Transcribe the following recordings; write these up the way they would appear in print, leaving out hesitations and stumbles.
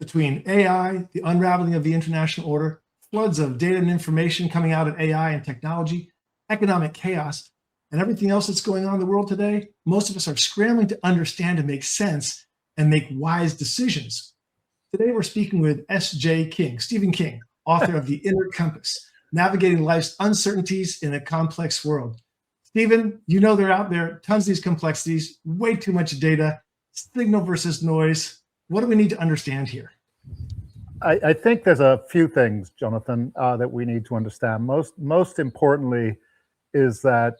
between AI, the unraveling of the international order, floods of data and information coming out of AI and technology, economic chaos, and everything else that's going on in the world today, most of us are scrambling to understand and make sense and make wise decisions. Today, we're speaking with S.J. King, Stephen King, author of The Inner Compass, Navigating Life's Uncertainties in a Complex World. Stephen, you know they're out there, tons of these complexities, way too much data, signal versus noise. What do we need to understand here? I think there's a few things, Jonathan, that we need to understand. Most importantly is that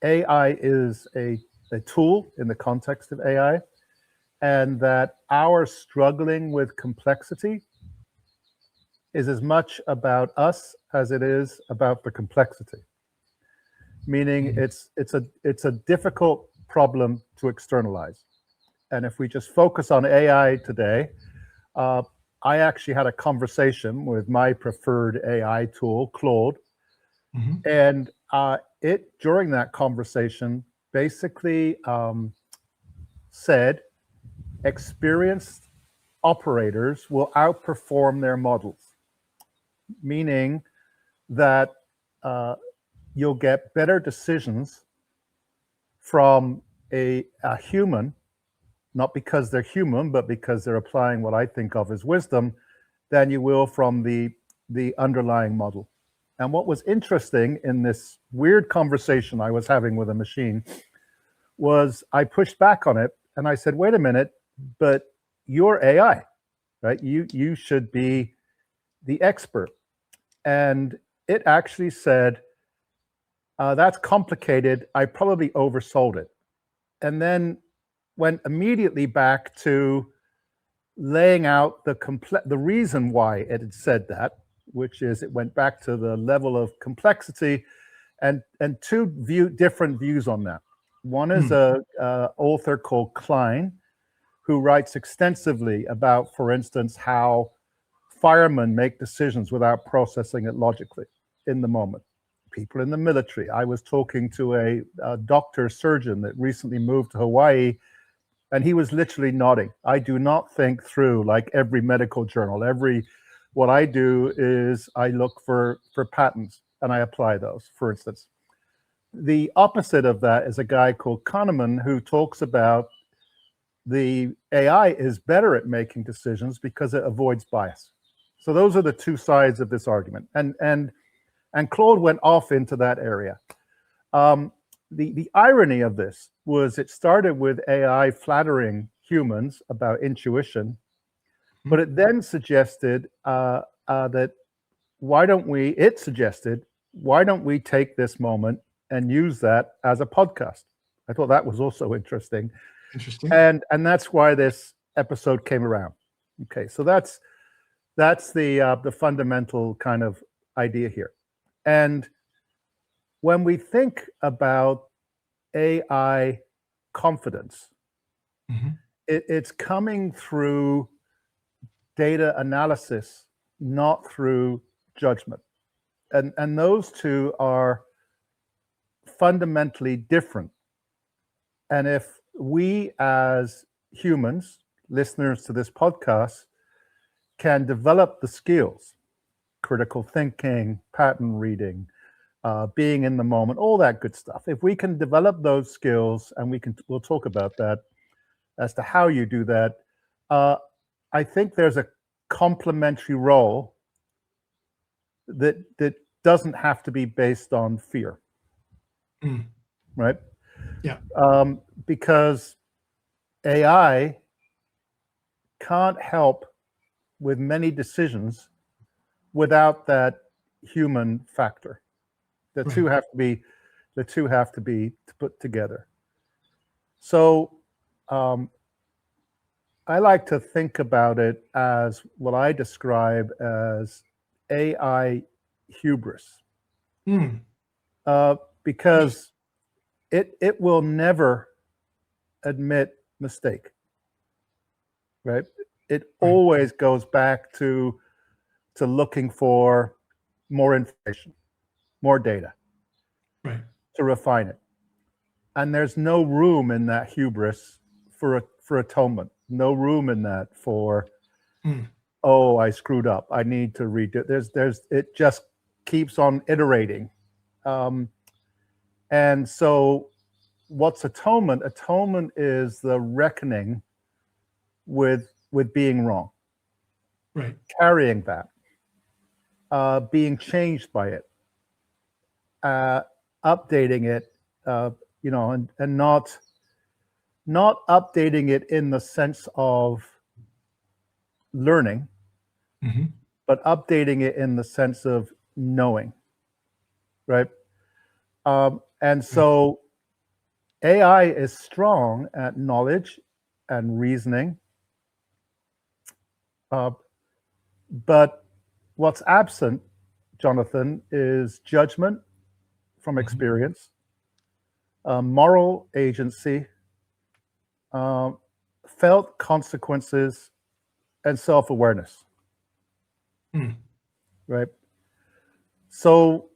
AI is a tool in the context of AI, and that our struggling with complexity is as much about us as it is about the complexity. Meaning it's a difficult problem to externalize. And if we just focus on AI today, I actually had a conversation with my preferred AI tool, Claude, and it, during that conversation, basically said experienced operators will outperform their models, meaning that you'll get better decisions from a human, not because they're human, but because they're applying what I think of as wisdom, than you will from the underlying model. And what was interesting in this weird conversation I was having with a machine was I pushed back on it and I said, wait a minute, but you're AI, right? You should be the expert. And it actually said, that's complicated. I probably oversold it. And then went immediately back to laying out the reason why it had said that, which is it went back to the level of complexity and two different views on that. One is a author called Klein, who writes extensively about, for instance, how firemen make decisions without processing it logically in the moment. People in the military. I was talking to a doctor surgeon that recently moved to Hawaii, and he was literally nodding. I do not think through like every medical journal. What I do is I look for patterns and I apply those, for instance. The opposite of that is a guy called Kahneman, who talks about the AI is better at making decisions because it avoids bias. So those are the two sides of this argument. And Claude went off into that area. The irony of this was it started with AI flattering humans about intuition, but it then suggested that why don't we take this moment and use that as a podcast? I thought that was also interesting. And that's why this episode came around. Okay, so that's the fundamental kind of idea here. And when we think about AI confidence, it's coming through data analysis, not through judgment. And those two are fundamentally different. And if we as humans, listeners to this podcast, can develop the skills, critical thinking, pattern reading, being in the moment, all that good stuff. If we can develop those skills, and we'll talk about that as to how you do that, I think there's a complementary role that doesn't have to be based on fear, right? Yeah. Because AI can't help with many decisions without that human factor. The two have to be put together. So I like to think about it as what I describe as AI hubris, because it will never admit mistake, right? It always goes back to looking for more information, more data, to refine it. And there's no room in that hubris for atonement. No room in that for Mm. Oh, I screwed up. I need to redo. It just keeps on iterating. And so what's atonement? Atonement is the reckoning with being wrong, Right. carrying that, being changed by it, updating it, and not updating it in the sense of learning, Mm-hmm. but updating it in the sense of knowing, right? And so AI is strong at knowledge and reasoning, but what's absent, Jonathan, is judgment from experience, moral agency, felt consequences, and self-awareness. Mm. Right? So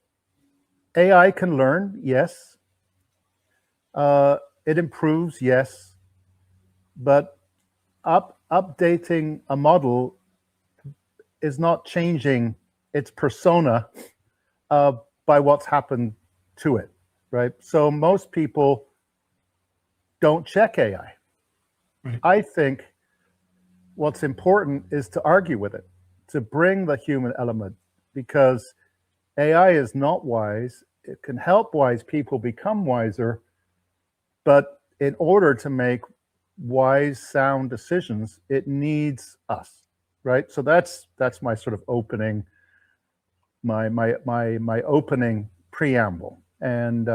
AI can learn, yes. It improves, yes. But updating a model is not changing its persona by what's happened to it, right? So most people don't check AI. Right. I think what's important is to argue with it, to bring the human element, because AI is not wise. It can help wise people become wiser, but in order to make wise, sound decisions, it needs us, right? So that's my sort of opening, my opening preamble, and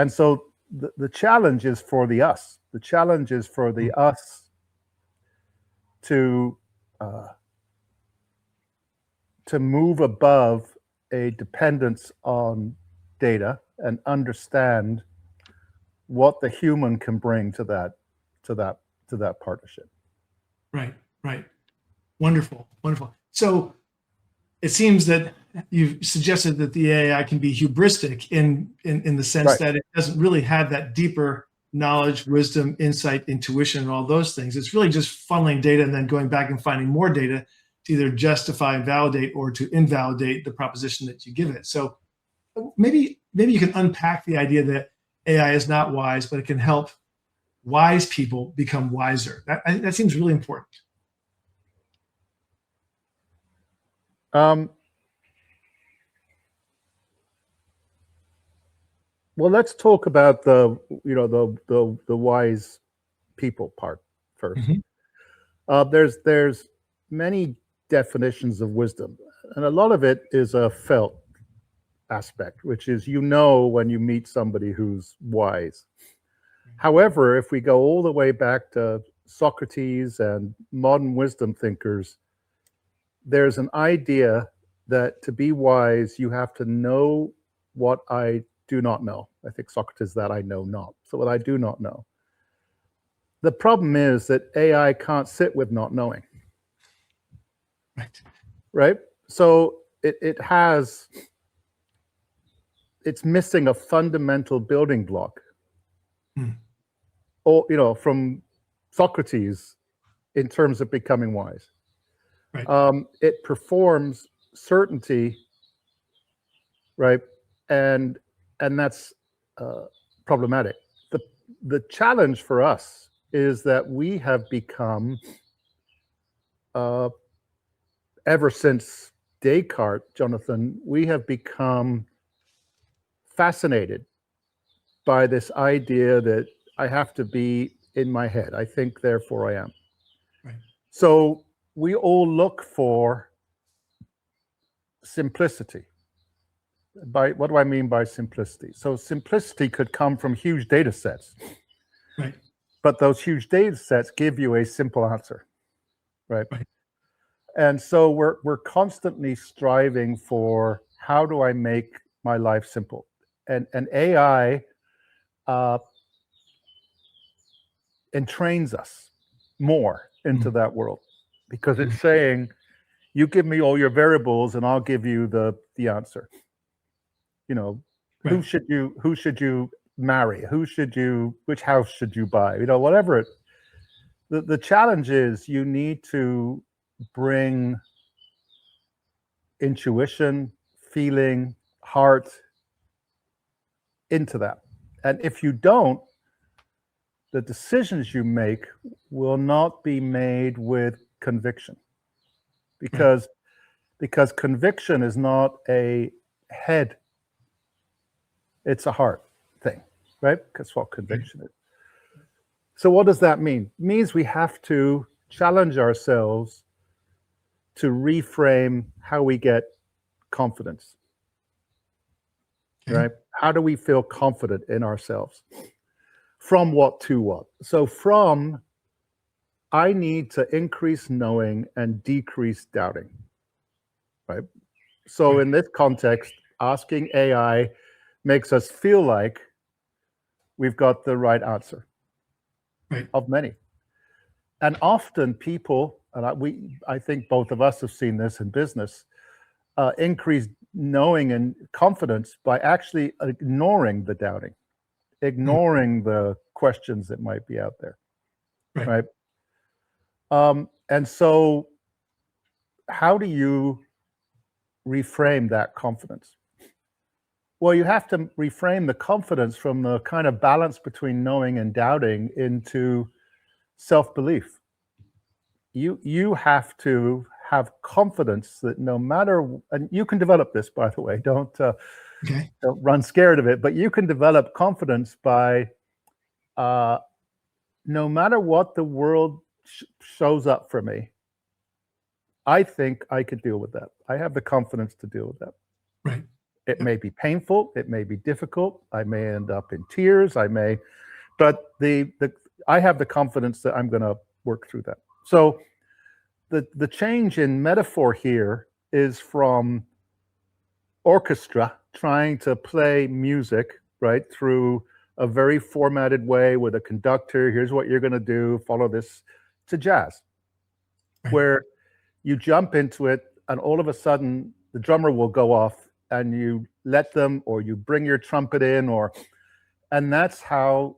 so the challenge is for the us. The challenge is for the us to move above a dependence on data and understand what the human can bring to that partnership. Right. Right. Wonderful. Wonderful. So it seems that you've suggested that the AI can be hubristic in the sense Right. that it doesn't really have that deeper knowledge, wisdom, insight, intuition, and all those things. It's really just funneling data and then going back and finding more data to either justify and validate or to invalidate the proposition that you give it. So maybe you can unpack the idea that AI is not wise, but it can help wise people become wiser. That seems really important. Well, let's talk about the wise people part first. Mm-hmm. There's many definitions of wisdom, and a lot of it is a felt aspect, which is when you meet somebody who's wise. However, if we go all the way back to Socrates and modern wisdom thinkers, there's an idea that to be wise, you have to know what I do not know. I think Socrates that I know not. So what I do not know. The problem is that AI can't sit with not knowing. Right. Right? So it's missing a fundamental building block. Or, from Socrates in terms of becoming wise. Right. It performs certainty, right? And that's problematic. The challenge for us is that we have become, ever since Descartes, Jonathan, we have become fascinated by this idea that I have to be in my head. I think, therefore I am. Right. So we all look for simplicity. What do I mean by simplicity? So simplicity could come from huge data sets. Right. But those huge data sets give you a simple answer, right? Right. And so we're constantly striving for, how do I make my life simple? And AI entrains us more into that world, because it's saying, you give me all your variables and I'll give you the answer. Right. Who should you marry? Which house should you buy? Whatever it. The challenge is, you need to bring intuition, feeling, heart into that. And if you don't, the decisions you make will not be made with conviction, because conviction is not a head, it's a heart thing, right? That's what conviction is. So what does that mean? It means we have to challenge ourselves to reframe how we get confidence, right? How do we feel confident in ourselves? From what to what? So from, I need to increase knowing and decrease doubting, right? So in this context, asking AI makes us feel like we've got the right answer of many. And often people, and I think both of us have seen this in business, increase knowing and confidence by actually ignoring the doubting, ignoring the questions that might be out there, right? And so how do you reframe that confidence? Well, you have to reframe the confidence from the kind of balance between knowing and doubting into self-belief. You have to have confidence that no matter, and you can develop this, by the way, don't run scared of it, but you can develop confidence by no matter what the world shows up for me, I think I could deal with that. I have the confidence to deal with that. Right. It may be painful, it may be difficult, I may end up in tears, but I have the confidence that I'm going to work through that. So the change in metaphor here is from orchestra trying to play music, right, through a very formatted way with a conductor, here's what you're going to do, follow this, to jazz, where you jump into it and all of a sudden the drummer will go off and you let them, or you bring your trumpet in, and that's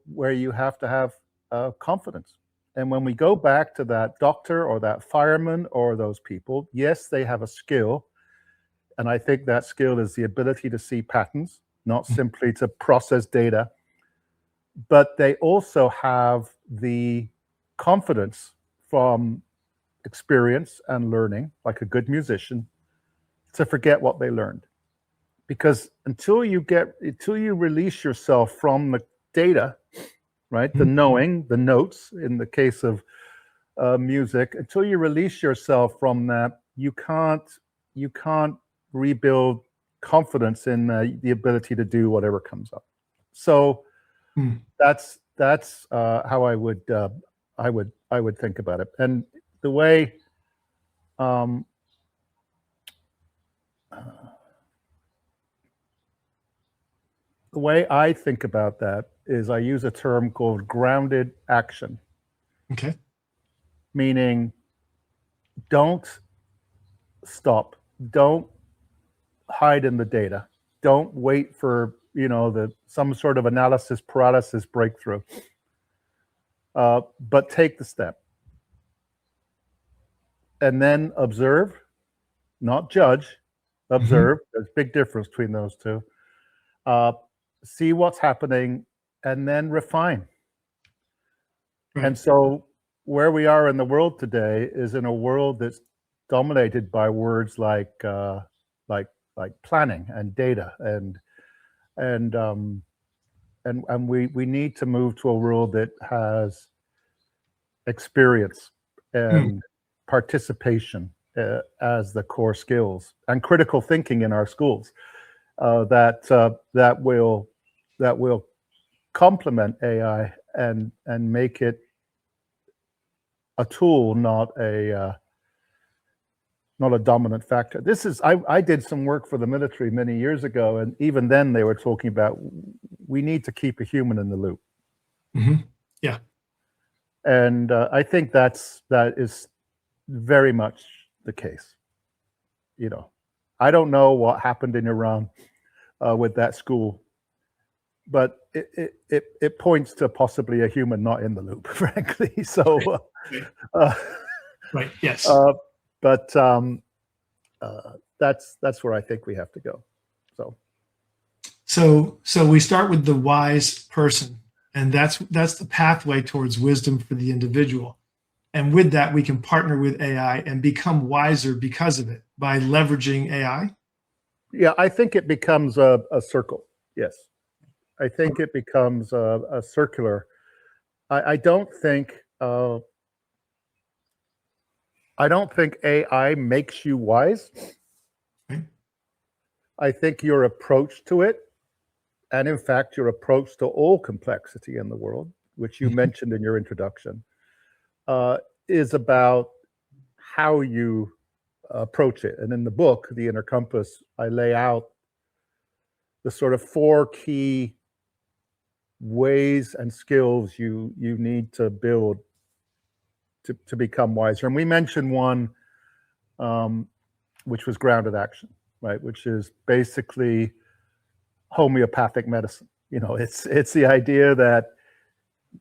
where you have to have confidence. And when we go back to that doctor or that fireman or those people, yes, they have a skill. And I think that skill is the ability to see patterns, not simply to process data, but they also have the confidence from experience and learning, like a good musician, to forget what they learned. Because until you release yourself from the data, right, the knowing, the notes, in the case of music, until you release yourself from that, you can't rebuild confidence in the ability to do whatever comes up. So that's how I would think about it. And the way I think about that is I use a term called grounded action. Okay. Meaning, don't stop, don't hide in the data, don't wait for some sort of analysis paralysis breakthrough, but take the step and then observe, not judge, observe. There's a big difference between those two. See what's happening and then refine. And so where we are in the world today is in a world that's dominated by words like planning and data, and we need to move to a world that has experience and participation as the core skills, and critical thinking in our schools that will complement AI and make it a tool, not a dominant factor. I did some work for the military many years ago, and even then they were talking about we need to keep a human in the loop. Yeah. And I think that is very much the case. I don't know what happened in Iran with that school, but it points to possibly a human not in the loop, frankly. So, right. Yes. But that's where I think we have to go. So we start with the wise person, and that's the pathway towards wisdom for the individual. And with that, we can partner with AI and become wiser because of it by leveraging AI. Yeah, I think it becomes a circle. Yes, I think it becomes a circular. I don't think AI makes you wise. Right. I think your approach to it, and in fact, your approach to all complexity in the world, which you mentioned in your introduction, is about how you approach it. And in the book, The Inner Compass, I lay out the sort of 4 key ways and skills you need to build to become wiser. And we mentioned one, which was grounded action, right? Which is basically homeopathic medicine. You know, it's the idea that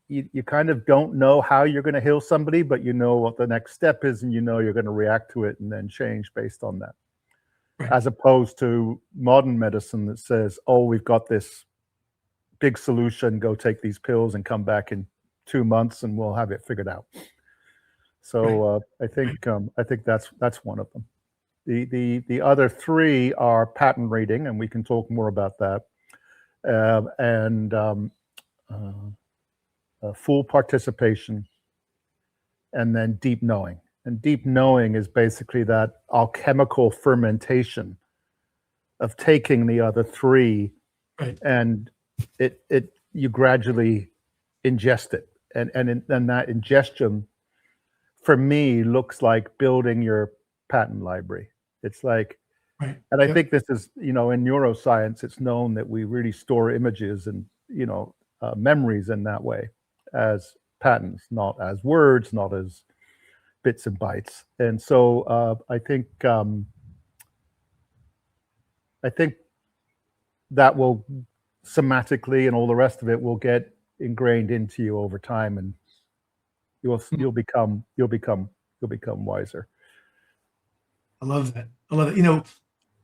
you kind of don't know how you're going to heal somebody, but you know what the next step is, and you know you're going to react to it and then change based on that. Right. As opposed to modern medicine that says, oh, we've got this big solution, go take these pills and come back in 2 months and we'll have it figured out. So I think that's one of them. The other 3 are pattern reading, and we can talk more about that, and full participation, and then deep knowing. And deep knowing is basically that alchemical fermentation of taking the other 3, Right. and you gradually ingest it, and that ingestion, for me, looks like building your patent library. It's like, Right. and I think this is, in neuroscience, it's known that we really store images and, memories in that way as patterns, not as words, not as bits and bytes. And so I think that will somatically, and all the rest of it will get ingrained into you over time, and you'll become wiser. I love that. I love it.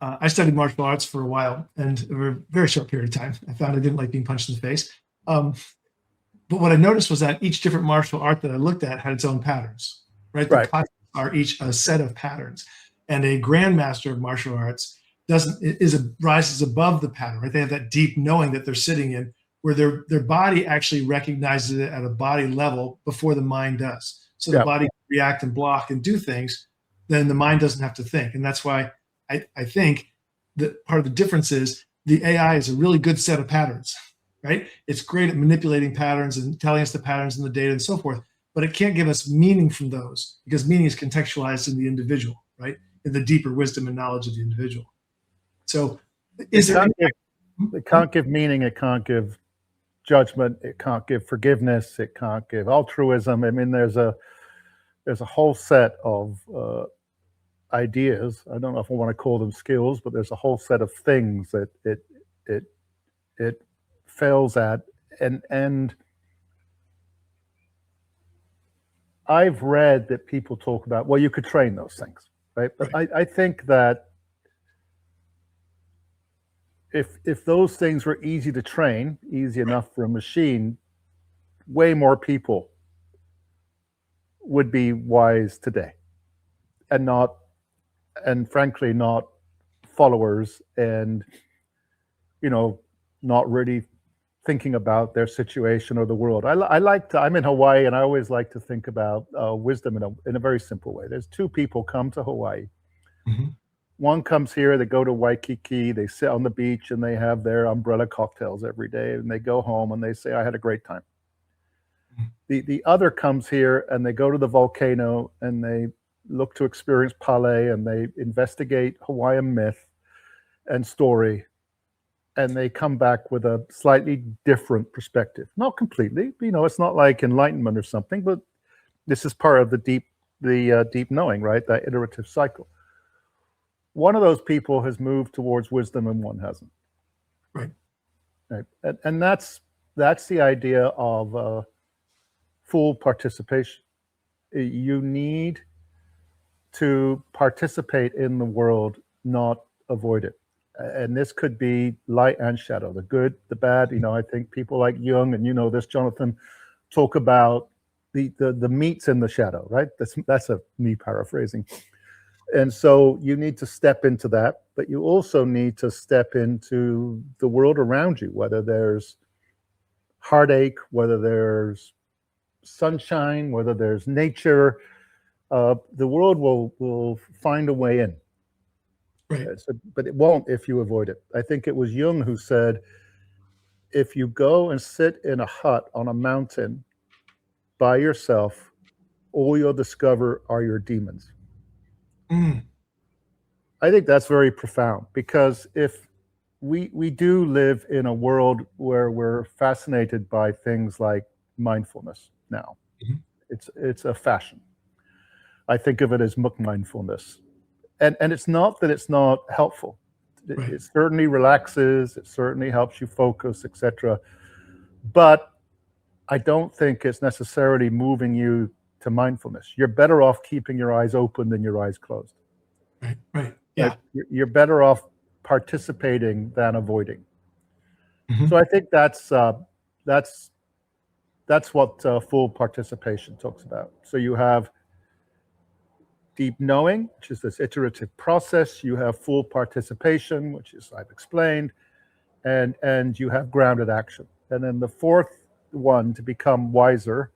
I studied martial arts for a while, and over a very short period of time, I found I didn't like being punched in the face. But what I noticed was that each different martial art that I looked at had its own patterns, right? The classes are each a set of patterns, and a grandmaster of martial arts rises above the pattern, right? They have that deep knowing that they're sitting in, where their body actually recognizes it at a body level before the mind does. So the body can react and block and do things, then the mind doesn't have to think. And that's why I think that part of the difference is the AI is a really good set of patterns, right? It's great at manipulating patterns and telling us the patterns in the data and so forth, but it can't give us meaning from those, because meaning is contextualized in the individual, right? In the deeper wisdom and knowledge of the individual. So it can't give meaning, it can't give judgment, it can't give forgiveness, it can't give altruism. I mean, there's a whole set of ideas. I don't know if I want to call them skills, but there's a whole set of things that it fails at, and I've read that people talk about, well, you could train those things, right? But I think that if those things were easy to train, easy enough for a machine, way more people would be wise today, and frankly not followers, and not really thinking about their situation or the world. I'm in Hawaii, and I always like to think about wisdom in a very simple way. There's 2 people come to Hawaii. Mm-hmm. One comes here, they go to Waikiki, they sit on the beach, and they have their umbrella cocktails every day, and they go home and they say, I had a great time. Mm-hmm. The other comes here, and they go to the volcano, and they look to experience Pale, and they investigate Hawaiian myth and story, and they come back with a slightly different perspective. Not completely, it's not like enlightenment or something, but this is part of the deep knowing, right? That iterative cycle. One of those people has moved towards wisdom, and one hasn't. Right. And that's the idea of full participation. You need to participate in the world, not avoid it. And this could be light and shadow, the good, the bad. I think people like Jung, and this, Jonathan, talk about the meats in the shadow, right? That's me paraphrasing. And so you need to step into that, but you also need to step into the world around you, whether there's heartache, whether there's sunshine, whether there's nature. The world will find a way in. Right. But it won't if you avoid it. I think it was Jung who said, if you go and sit in a hut on a mountain by yourself, all you'll discover are your demons. Mm. I think that's very profound, because if we do live in a world where we're fascinated by things like mindfulness now. Mm-hmm. It's a fashion. I think of it as mindfulness. And it's not that it's not helpful. Right. It certainly relaxes, it certainly helps you focus, etc. But I don't think it's necessarily moving you to mindfulness. You're better off keeping your eyes open than your eyes closed. Right. Yeah. You're better off participating than avoiding. Mm-hmm. So I think that's what full participation talks about. So you have deep knowing, which is this iterative process. You have full participation, which is I've explained, and you have grounded action. And then the fourth one, to become wiser,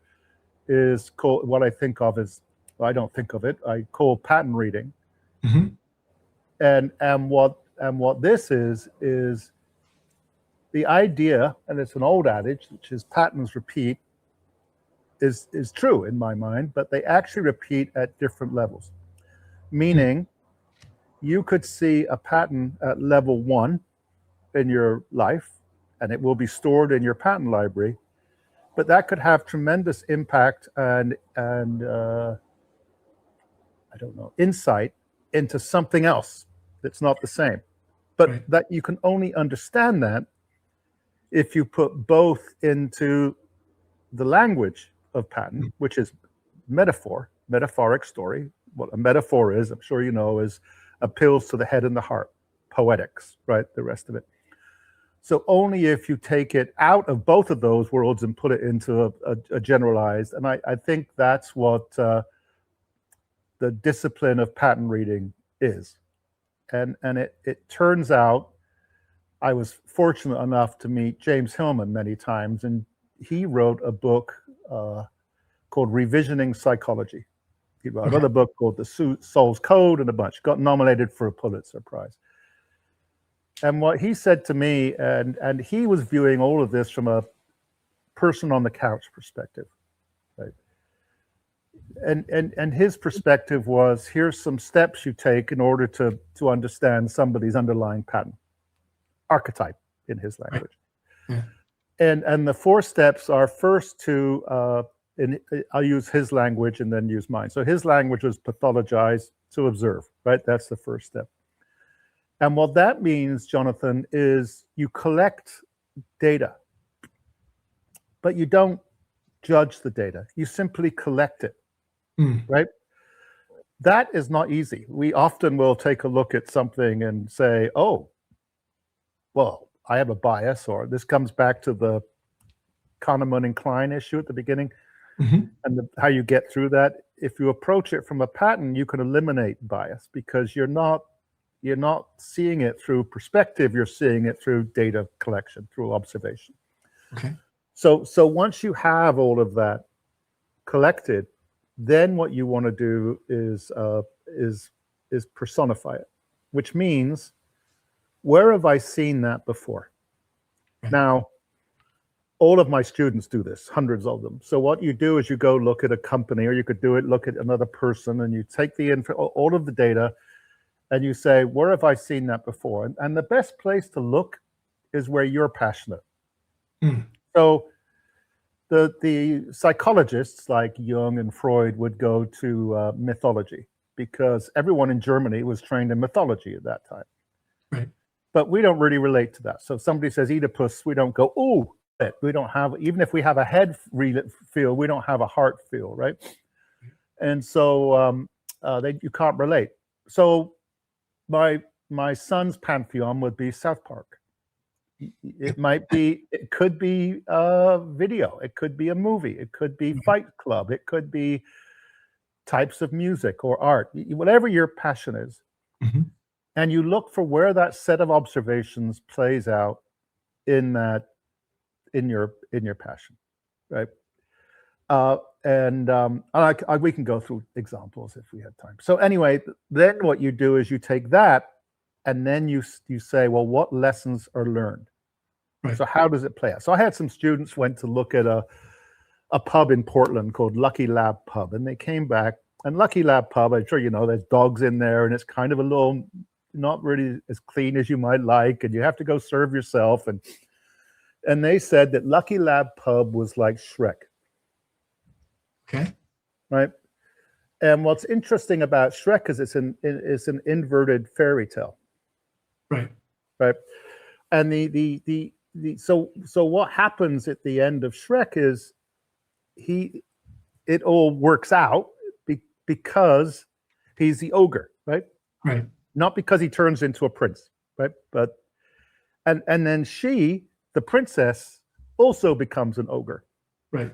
is called, what I think of as, well, I don't think of it, I call pattern reading. Mm-hmm. And what this is the idea, and it's an old adage, which is patterns repeat, is true in my mind, but they actually repeat at different levels. Meaning, you could see a pattern at level 1 in your life, and it will be stored in your pattern library, but that could have tremendous impact and I don't know, insight into something else that's not the same. But Right. that you can only understand that if you put both into the language of pattern, which is metaphoric story. What a metaphor is, I'm sure you know, is appeals to the head and the heart, poetics, right? The rest of it. So only if you take it out of both of those worlds and put it into a generalized, and I think that's what the discipline of pattern reading is. And it turns out, I was fortunate enough to meet James Hillman many times, and he wrote a book called Revisioning Psychology. He wrote another book called The Soul's Code, and a bunch. Got nominated for a Pulitzer Prize. And what he said to me, and he was viewing all of this from a person on the couch perspective, right? And his perspective was, here's some steps you take in order to understand somebody's underlying pattern, archetype in his language. Right. Yeah. And the 4 steps are, first to, I'll use his language and then use mine. So his language was pathologize, to observe, right? That's the first step. And what that means, Jonathan, is you collect data, but you don't judge the data. You simply collect it, right? That is not easy. We often will take a look at something and say, oh, well, I have a bias, or this comes back to the Kahneman and Klein issue at the beginning, and how you get through that. If you approach it from a pattern, you can eliminate bias, because you're not seeing it through perspective, you're seeing it through data collection, through observation. Okay. So once you have all of that collected, then what you want to do is personify it, which means, where have I seen that before? Right. Now, all of my students do this, hundreds of them. So what you do is you go look at a company, or you could do it, look at another person, and you take the info, all of the data, and you say, where have I seen that before? And the best place to look is where you're passionate. So the psychologists like Jung and Freud would go to mythology, because everyone in Germany was trained in mythology at that time. Right. But we don't really relate to that. So if somebody says Oedipus, we don't go, oh, we don't have, even if we have a head feel, we don't have a heart feel, right? And so you can't relate. So my son's pantheon would be South Park. It could be a video, it could be a movie, it could be Fight Club, it could be types of music or art, whatever your passion is. Mm-hmm. And you look for where that set of observations plays out in your passion, right? We can go through examples if we have time. So anyway, then what you do is you take that, and then you say, well, what lessons are learned? Right. So how does it play out? So I had some students went to look at a pub in Portland called Lucky Lab Pub, and they came back. And Lucky Lab Pub, I'm sure you know, there's dogs in there, and it's kind of a little not really as clean as you might like, and you have to go serve yourself. And they said that Lucky Lab Pub was like Shrek. Okay. Right. And what's interesting about Shrek is it's an inverted fairy tale. Right. Right. And so what happens at the end of Shrek is it all works out because he's the ogre, right? Right. Not because he turns into a prince, right? But and then the princess, also becomes an ogre. Right.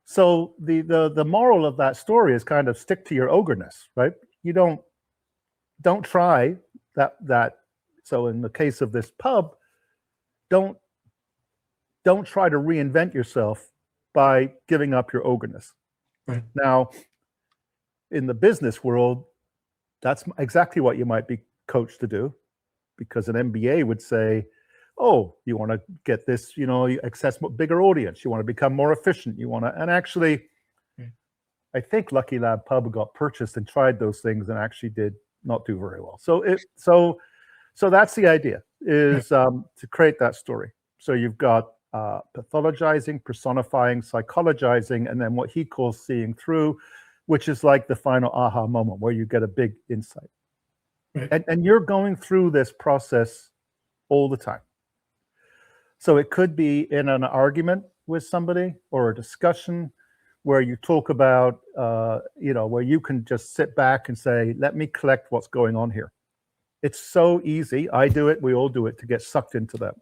So the moral of that story is kind of stick to your ogreness, right? You don't try that. So in the case of this pub, don't try to reinvent yourself by giving up your ogreness. Right. Now, in the business world, that's exactly what you might be coached to do, because an MBA would say, oh, you want to get this, you access bigger audience, you want to become more efficient, and actually, I think Lucky Lab Pub got purchased and tried those things and actually did not do very well. So that's the idea, is to create that story. So you've got pathologizing, personifying, psychologizing, and then what he calls seeing through, which is like the final aha moment where you get a big insight. Right. And you're going through this process all the time. So it could be in an argument with somebody or a discussion where you talk about, where you can just sit back and say, let me collect what's going on here. It's so easy. I do it. We all do it, to get sucked into that.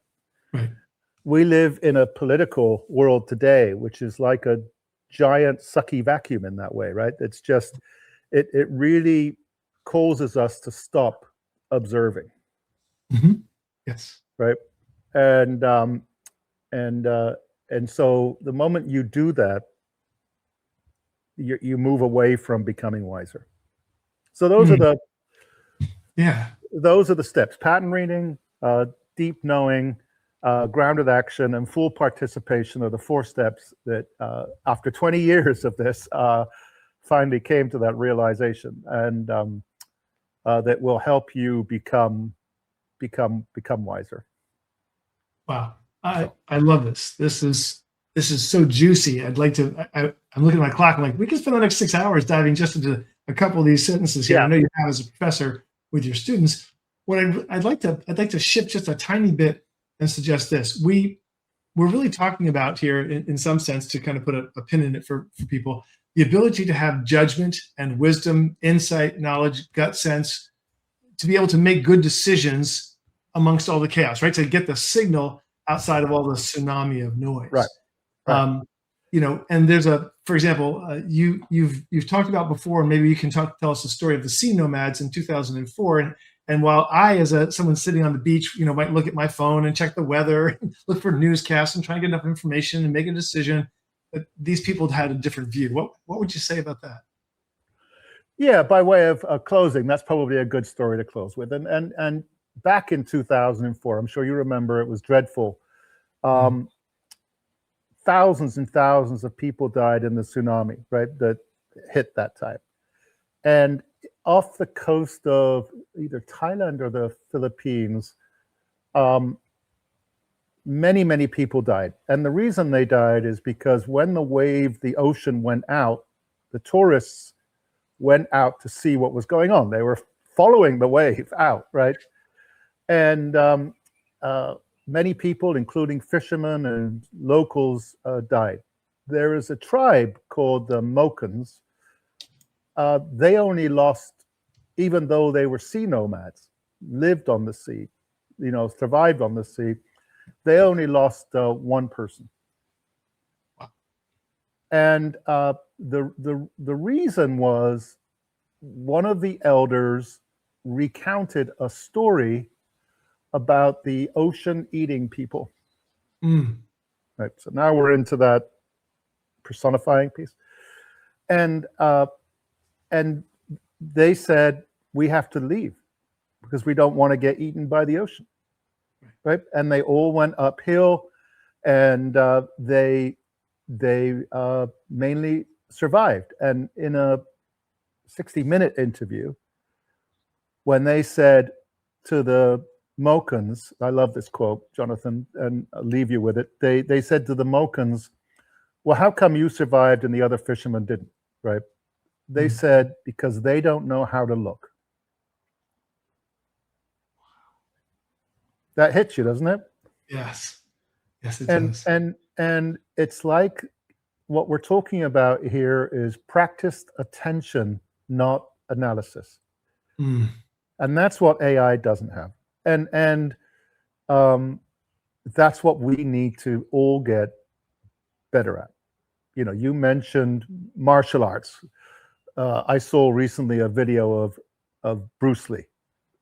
Right. We live in a political world today, which is like a giant sucky vacuum in that way, right? It's just, it really causes us to stop observing. Mm-hmm. Yes. Right. And so the moment you do that, you move away from becoming wiser. So those are the steps: pattern reading, deep knowing, grounded action, and full participation are the 4 steps that, after 20 years of this, finally came to that realization, and that will help you become wiser. Wow, I love this. This is so juicy. I'd like to. I'm looking at my clock. I'm like, we can spend the next 6 hours diving just into a couple of these sentences here. I know you have as a professor with your students. What I'd like to shift just a tiny bit and suggest this. We're really talking about here, in some sense, to kind of put a pin in it for people, the ability to have judgment and wisdom, insight, knowledge, gut sense, to be able to make good decisions amongst all the chaos, right? To get the signal outside of all the tsunami of noise. Right. And there's for example, you've talked about before, and maybe you can tell us the story of the sea nomads in 2004. And while I, as someone sitting on the beach, might look at my phone and check the weather, look for newscasts and try and get enough information and make a decision, but these people had a different view. What would you say about that? Yeah, by way of closing, that's probably a good story to close with. And back in 2004, I'm sure you remember, it was dreadful. Thousands and thousands of people died in the tsunami, right, that hit that time. And off the coast of either Thailand or the Philippines, many, many people died. And the reason they died is because when the ocean went out, the tourists went out to see what was going on. They were following the wave out, right? And many people, including fishermen and locals, died. There is a tribe called the Mokans they only lost, even though they were sea nomads, lived on the sea, survived on the sea, they only lost one person. Wow. And the reason was one of the elders recounted a story about the ocean eating people. Right. So now we're into that personifying piece. And they said, we have to leave because we don't want to get eaten by the ocean. Right. And they all went uphill, and they mainly survived. And in a 60-minute interview, when they said to the Mohicans, I love this quote, Jonathan, and I'll leave you with it. They said to the Mohicans, well, how come you survived and the other fishermen didn't, right? They said, because they don't know how to look. That hits you, doesn't it? Yes. Yes, it does. And it's like what we're talking about here is practiced attention, not analysis. And that's what AI doesn't have. And that's what we need to all get better at. You mentioned martial arts. I saw recently a video of Bruce Lee,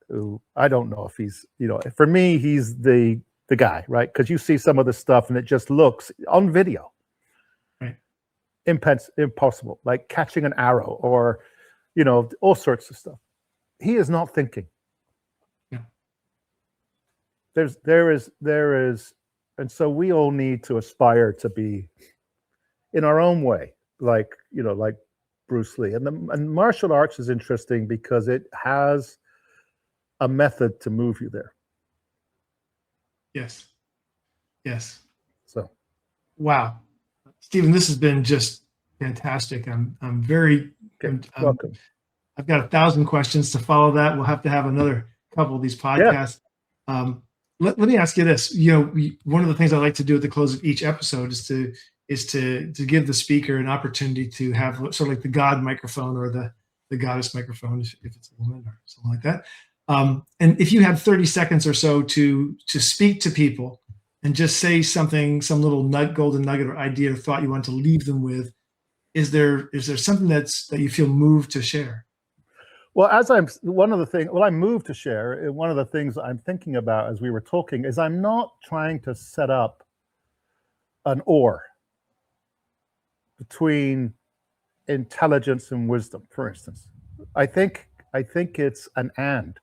who I don't know if he's, for me, he's the guy, right? Because you see some of the stuff and it just looks on video right. Impossible, like catching an arrow or, all sorts of stuff. He is not thinking. Yeah. There is, and so we all need to aspire to be in our own way, like Bruce Lee. And martial arts is interesting because it has a method to move you there. Yes. Yes. So, wow, Stephen, this has been just fantastic. I'm very welcome. I've got 1,000 questions to follow that. We'll have to have another couple of these podcasts. Yeah. Let me ask you this. One of the things I like to do at the close of each episode is to give the speaker an opportunity to have sort of like the God microphone or the goddess microphone, if it's a woman or something like that. And if you had 30 seconds or so to speak to people and just say something, some little golden nugget or idea or thought you want to leave them with, is there something that you feel moved to share? Well, I'm moved to share. One of the things I'm thinking about as we were talking is I'm not trying to set up an or between intelligence and wisdom, for instance. I think it's an and.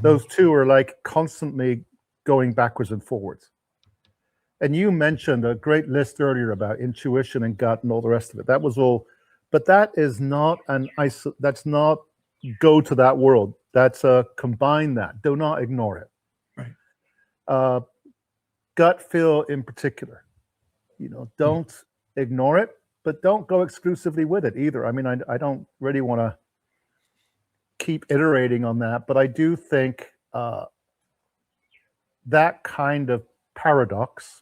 Those two are like constantly going backwards and forwards. And you mentioned a great list earlier about intuition and gut and all the rest of it. That was all, but that is not that's not go to that world. That's combine that. Do not ignore it. Right. Gut feel in particular. Don't ignore it, but don't go exclusively with it either. I mean, I don't really want to keep iterating on that, but I do think that kind of paradox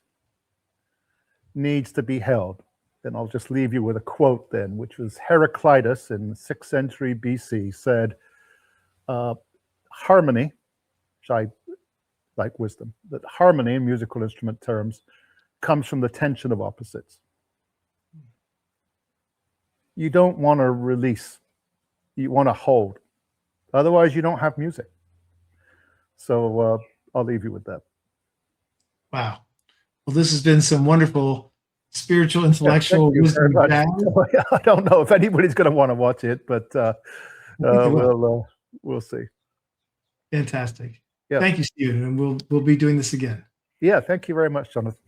needs to be held. And I'll just leave you with a quote then, which was Heraclitus in the 6th century BC said, harmony, which I like wisdom, that harmony in musical instrument terms comes from the tension of opposites. You don't want to release, you want to hold. Otherwise, you don't have music. So I'll leave you with that. Wow. Well, this has been some wonderful spiritual, intellectual wisdom. I don't know if anybody's going to want to watch it, but we'll see. Fantastic. Yeah. Thank you, Stephen. And we'll be doing this again. Yeah. Thank you very much, Jonathan.